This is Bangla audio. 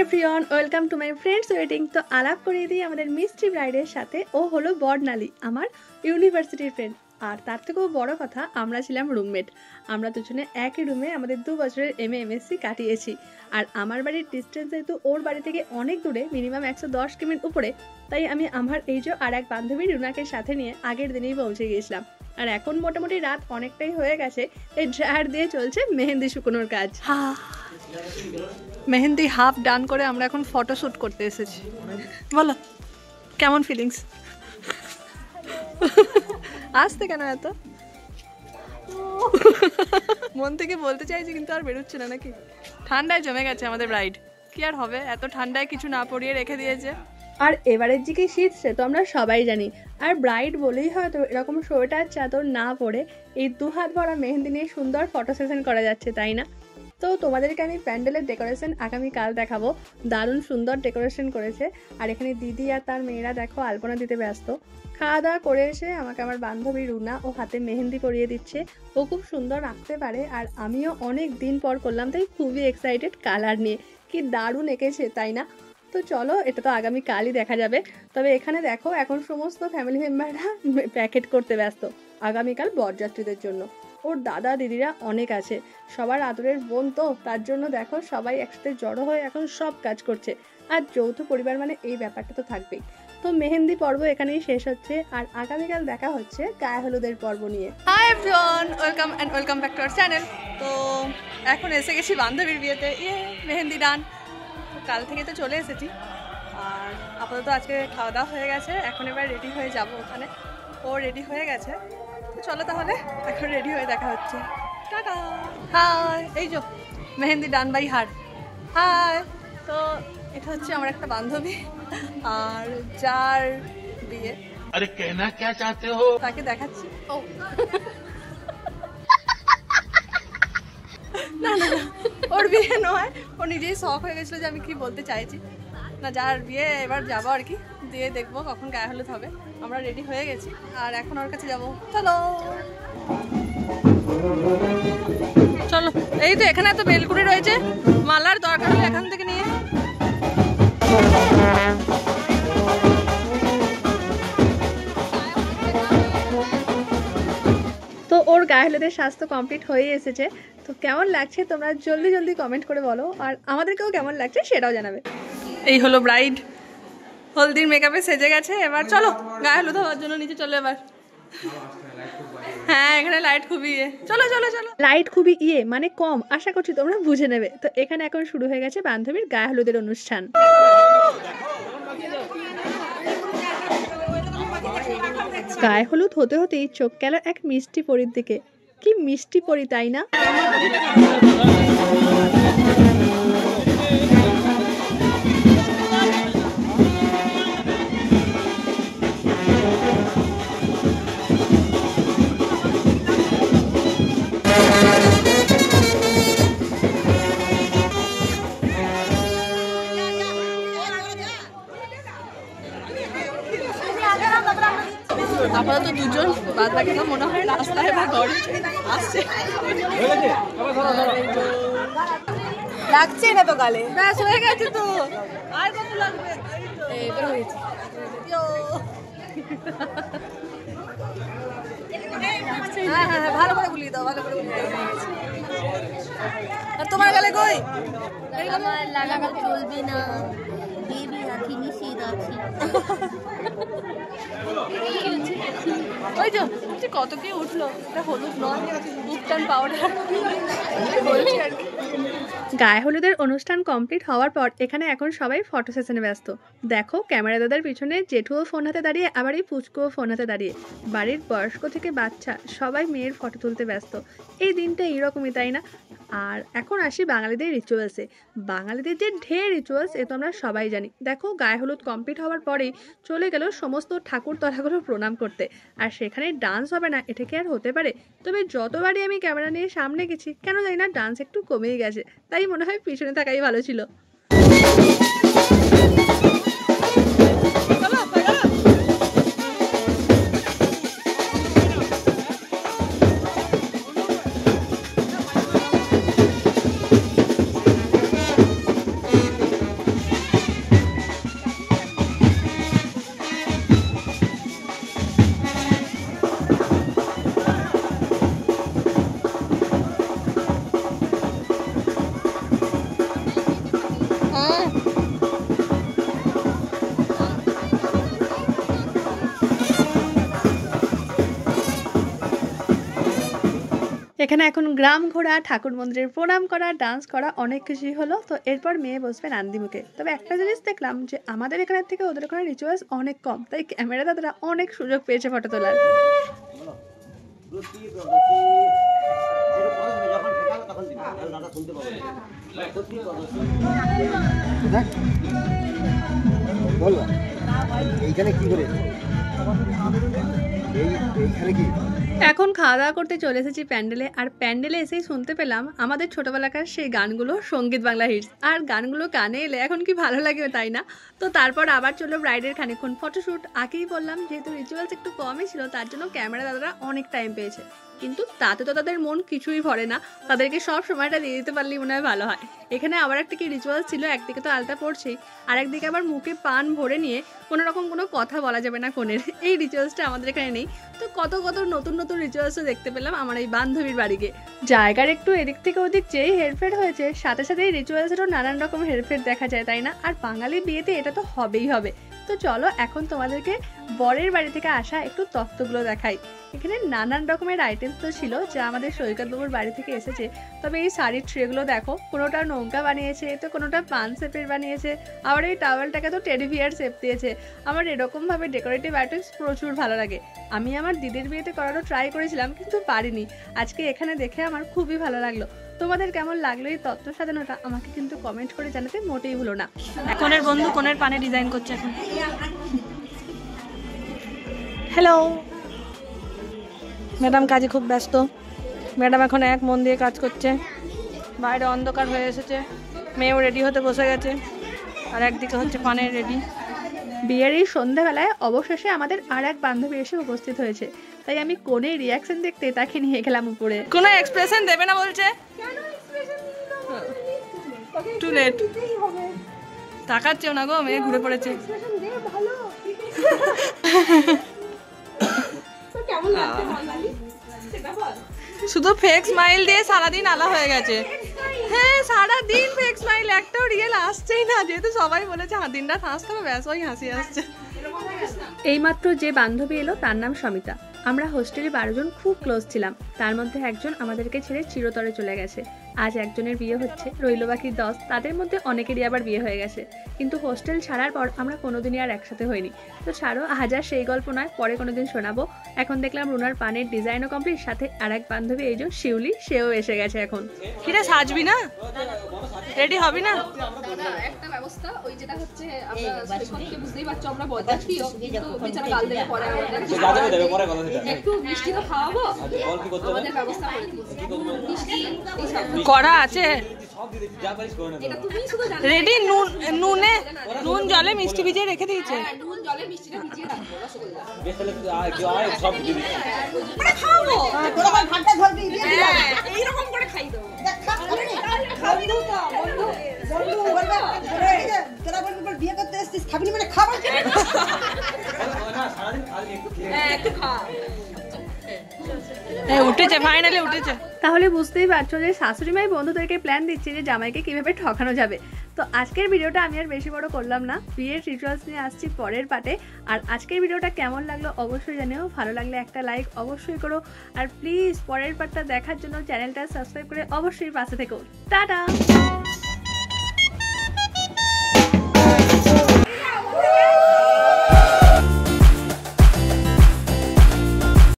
Everyone, welcome to my friends wedding. তো আলাপ করিয়ে দিই আমাদের মিষ্টি ব্রাইডের সাথে। ও হলো বর্ণালী, আমার ইউনিভার্সিটির ফ্রেন্ড। আর তার থেকেও বড় কথা, আমরা ছিলাম রুমমেট। আমরা দুজনে একই রুমে আমাদের 2 বছরের MSc কাটিয়েছি। আর আমার বাড়ির ডিস্টেন্স যেহেতু ওর বাড়ি থেকে অনেক দূরে, মিনিমাম 110 কিমি উপরে, তাই আমি আমার এই যে আর এক বান্ধবী রুনাকে সাথে নিয়ে আগের দিনেই পৌঁছে গিয়েছিলাম। আর এখন মোটামুটি রাত অনেকটাই হয়ে গেছে, তাই ড্রায়ার দিয়ে চলছে মেহেন্দি শুকোনোর কাজ। মেহেন্দি হাফ ডান করে আমরা এখন ফটোশ্যুট করতে এসেছি। বলো কেমন ফিলিংস? আসতে কেন এত মন থেকে বলতে চাইছি কিন্তু আর বেরোচ্ছে না নাকি? ঠান্ডায় জমে গেছে আমাদের ব্রাইড, কি আর হবে, এত ঠান্ডায় কিছু না পরিয়ে রেখে দিয়েছে। আর এবারের যে কি শীত সে তো আমরা সবাই জানি। আর ব্রাইড বলেই হয়তো এরকম সোয়েটার চাদর না পরে এই 2 হাত ভরা মেহেন্দি নিয়ে সুন্দর ফটো সেশন করা যাচ্ছে, তাই না? তো তোমাদেরকে আমি প্যান্ডেলের ডেকোরেশন আগামীকাল দেখাবো। দারুণ সুন্দর ডেকোরেশন করেছে। আর এখানে দিদি আর তার মেয়েরা দেখো আলপনা দিতে ব্যস্ত। খাওয়া দাওয়া করে এসে আমাকে আমার বান্ধবী রুনা ও হাতে মেহেন্দি পরিয়ে দিচ্ছে। ও খুব সুন্দর আঁকতে পারে, আর আমিও অনেক দিন পর করলাম, তাই খুবই এক্সাইটেড কালার নিয়ে। কি দারুণ এঁকেছে, তাই না? তো চলো, এটা তো আগামীকালই দেখা যাবে। তবে এখানে দেখো এখন সমস্ত ফ্যামিলি মেম্বাররা প্যাকেট করতে ব্যস্ত আগামীকাল বরযাত্রীদের জন্য। ওর দাদা দিদিরা অনেক আছে, সবার আদরের বোন, তো তার জন্য দেখো সবাই একসাথে জড়ো হয়ে এখন সব কাজ করছে। আর যৌথ পরিবার মানে এই ব্যাপারটা তো থাকবেই। তো মেহেন্দি পর্ব এখানেই শেষ হচ্ছে, আর আগামীকাল দেখা হচ্ছে গায়ে হলুদের পর্ব নিয়ে। Hi everyone, welcome and welcome back to our channel. তো এখন এসে গেছি বান্ধবীর বিয়েতে। মেহেন্দি ডান, কাল থেকে তো চলে এসেছি। আর আপাতত আজকে খাওয়া দাওয়া হয়ে গেছে, এখন এবার রেডি হয়ে যাব ওখানে। ও রেডি হয়ে গেছে, চলো তাহলে এখন রেডি হয়ে দেখা হচ্ছে। টাটা। হাই, এই যে mehendi done by her. Hi. তো এটা হচ্ছে আমার একটা বান্ধবী, আর যার বিয়ে। আরে কেনা কে চাতে হো, তাকে দেখাচ্ছি। ও না না, ওর বিয়ে নয়, ও নিজেই শখ হয়ে গেছিলো যে আমি কি বলতে চাইছি। না, যার বিয়ে এবার যাবো আর কি, দিয়ে দেখবো কখন গায়ে হলুদ হবে। আমরা রেডি হয়ে গেছি আর এখন ওর কাছে যাবো। চলো চলো। এই তো এখানে এত বেলকুড়ি রয়েছে, মালার দরকার হলে এখান থেকে নিয়ে। তো ওর গায়ে হলুদের স্বাস্থ্য কমপ্লিট হয়ে এসেছে। তো কেমন লাগছে তোমরা জলদি জলদি কমেন্ট করে বলো, আর আমাদেরকেও কেমন লাগছে সেটাও জানাবে। এই হলো ব্রাইড, হলদির মেকআপে সেজে গেছে। এবার চলো গায়ে হলুদ হওয়ার জন্য নিচে চলো এবার। হ্যাঁ, এখানে লাইট খুবই চলো চলো চলো। লাইট খুবই মানে কম, আশা করছি তোমরা বুঝে নেবে। তো এখানে এখন শুরু হয়ে গেছে বান্ধবীর গায়ে হলুদের অনুষ্ঠান। গায়ে হলুদ হতে হতেই চোখ গেল এক মিষ্টি পরীর দিকে। কি মিষ্টি পরী, তাই না? আপাতত দুজন, বাদ বাকি তো মনে হয় রাস্তায় বা ঘরে আসছে। লাগছে না তো গালে, ব্যাস হয়ে গেছে তো। আর কত লাগবে? এইটা হয়েছে। হ্যাঁ হ্যাঁ, ভালো করে বুলিয়ে দাও, ভালো করে বুলিয়ে দাও। আর তোমার গালে কই? আমার লাগানো চলবে না, বেবি রাখি, নিষেধ আছে। ওই যে কত কি উঠলো, এটা হলুদ নয়, বুকটান পাউডার বলছি আর কি। গায়ে হলুদের অনুষ্ঠান কমপ্লিট হওয়ার পর এখানে এখন সবাই ফটো সেশনে ব্যস্ত। দেখো ক্যামেরা দাদার পিছনে জেঠুও ফোন হাতে দাঁড়িয়ে, আবার এই পুচকুও ফোন হাতে দাঁড়িয়ে। বাড়ির বয়স্ক থেকে বাচ্চা সবাই মেয়ের ফটো তুলতে ব্যস্ত। এই দিনটা এইরকমই, তাই না? আর এখন আসি বাঙালিদের রিচুয়ালসে। বাঙালিদের যে ঢের রিচুয়ালস, এ তো আমরা সবাই জানি। দেখো গায়ে হলুদ কমপ্লিট হওয়ার পরেই চলে গেল সমস্ত ঠাকুর তলাগুলো প্রণাম করতে। আর সেখানে ডান্স হবে না, এটা কি আর হতে পারে? তবে যতবারই আমি ক্যামেরা নিয়ে সামনে গেছি, কেন জানি না ডান্স একটু কমেই গেছে। তাই মনে হয় পিছনে থাকাই ভালো ছিল। এখানে এখন গ্রাম ঘোরা, ঠাকুর মন্দিরের প্রণাম করা, ডান্স করা, অনেক কিছুই হলো। তো এরপর মেয়ে বসবে নান্দিমুখে। তবে একটা জিনিস দেখলাম যে আমাদের এখানের থেকে ওদের ওখানে রিচুয়ালস অনেক কম, তাই ক্যামেরা দাদারা অনেক সুযোগ পেয়েছে ফটো তোলার। এখন খাওয়া দাওয়া করতে চলে এসেছি প্যান্ডেলে। আর প্যান্ডেলে এসেই শুনতে পেলাম আমাদের ছোটবেলাকার সেই গানগুলো, সঙ্গীত বাংলা হিটস। আর গানগুলো কানে এলে এখন কি ভালো লাগে, তাই না? তো তারপর আবার চলো ব্রাইডের খানিকক্ষণ ফটোশ্যুট। আগেই বললাম যেহেতু রিচুয়ালস একটু কমই ছিল, তার জন্য ক্যামেরা দাদারা অনেক টাইম পেয়েছে। কিন্তু তাতে তো তাদের মন কিছুই ভরে না, তাদেরকে সব সময়টা দিয়ে দিতে পারলেই মনে হয় ভালো হয়। এখানে আবার একটা কি রিচুয়ালস ছিল, একদিকে তো আলতা পড়ছেই, আর একদিকে আবার মুখে পান ভরে নিয়ে কোনো রকম কোনো কথা বলা যাবে না কনের। এই রিচুয়ালসটা আমাদের এখানে নেই। তো কত কত নতুন নতুন রিচুয়ালসও দেখতে পেলাম আমার এই বান্ধবীর বাড়িকে। জায়গার একটু এদিক থেকে ওদিক যেই হেরফের হয়েছে, সাথে সাথে এই রিচুয়ালসেরও নানান রকম হেরফের দেখা যায়, তাই না? আর বাঙালি বিয়েতে এটা তো হবেই হবে। তো চলো এখন তোমাদেরকে বরের বাড়ি থেকে আসা একটু তত্ত্বগুলো দেখাই। এখানে নানান রকমের আইটেমস তো ছিল যা আমাদের সৈকতবাবুর বাড়ি থেকে এসেছে। তবে এই শাড়ির ট্রেগুলো দেখো, কোনোটা নৌকা বানিয়েছে, তো কোনোটা পান শেপের বানিয়েছে, আবার এই টাওয়েলটাকে তো টেডি বিয়ার শেপ দিয়েছে। আমার এরকমভাবে ডেকোরেটিভ আইটেমস প্রচুর ভালো লাগে। আমি আমার দিদির বিয়েতে করারও ট্রাই করেছিলাম, কিন্তু পারিনি। আজকে এখানে দেখে আমার খুবই ভালো লাগলো। তোমাদের কেমন লাগলো এই তত্ত্ব সাজানোটা আমাকে কিন্তু কমেন্ট করে জানাতে মোটেই ভুলো না। এখনের বন্ধু কোনের পানে ডিজাইন করছে এখন। হ্যালো ম্যাডাম, কাজে খুব ব্যস্ত। ম্যাডাম এখন এক মন দিয়ে কাজ করছে। বাইরে অন্ধকার হয়ে এসেছে, মেয়েও রেডি হতে বসে গেছে, আর একদিকে হচ্ছে পানের রেডি। বিয়ের এই সন্ধ্যাবেলায় অবশেষে আমাদের আর এক বান্ধবী এসে উপস্থিত হয়েছে, তাই আমি কোনের রিয়াকশন দেখতে তাকে নিয়ে গেলাম উপরে। কোনো এক্সপ্রেশন দেবে না বলছে, টু লেট। তাকাচ্ছেও না গো, মেয়ে ঘুরে পড়েছে। শুধু ফেক স্মাইল দিয়ে সারাদিন আলা হয়ে গেছে। হ্যাঁ, সারাদিন ফেক স্মাইল, একটাও রিয়েল আসছেই না। যেহেতু সবাই বলেছে দিনটা হাসতে হবে, ব্যাস ওই হাসি আসছে। এইমাত্র যে বান্ধবী এলো তার নাম সমিতা। আমরা হোস্টেলে 12 জন খুব ক্লোজ ছিলাম, তার মধ্যে একজন আমাদেরকে ছেড়ে চিরতরে চলে গেছে। আজ একজনের বিয়ে হচ্ছে, রইল বাকি 10। তাদের মধ্যে অনেকেরই আবার বিয়ে হয়ে গেছে, কিন্তু হোস্টেল ছাড়ার পর আমরা কোনোদিনই আর একসাথে হইনি। তো ছাড়ো, হাজার সেই গল্প নয়, পরে কোনোদিন শোনাবো। এখন দেখলাম রুনার পানের ডিজাইনও কমপ্লিট, সাথে আর এক বান্ধবী এই যে শিউলি, সেও এসে গেছে। এখন কিরে সাজবি না, রেডি হবি না? একটা ব্যবস্থা ওই যেটা হচ্ছে আমরা সৈকতকে বুঝতেই পারছো, আমরা বরযাত্রীও, কিন্তু বেচারা গাল দেবে পরে আমাদের। একটু মিষ্টি তো খাওয়াবো, আমাদের ব্যবস্থা করে দিয়েছি। মিষ্টি করা আছে এটা তুমি শুধু জানো। রেডি, নুন জলে মিষ্টি ভিজিয়ে রেখে দিয়েছে। নুন জলে মিষ্টিটা ভিজিয়ে রাখবো, রসগোল্লা খাবো তোরা আমার ভাতটা ধরবি এইরকম করে খাই দেবো। খাবি তো বন্ধু বন্ধু বলবে তোরা বলবি বিয়ে করতে এসেছিস, খাবি না মানে খাবার একটু খা। উঠেছে, ফাইনালি উঠেছে। তাহলে বুঝতেই পারছো যে শাশুড়ি মাই বন্ধুদেরকে প্ল্যান দিচ্ছে যে জামাইকে কিভাবে ঠকানো যাবে। তো আজকের ভিডিওটা আমি আর বেশি বড় করলাম না, বিয়ের রিচুয়ালস নিয়ে আসছি পরের পার্টে। আর আজকের ভিডিওটা কেমন লাগলো অবশ্যই জানিও, ভালো লাগলে একটা লাইক অবশ্যই করো। আর প্লিজ পরের পার্টটা দেখার জন্য চ্যানেলটা সাবস্ক্রাইব করে অবশ্যই পাশে থেকো। টাটা।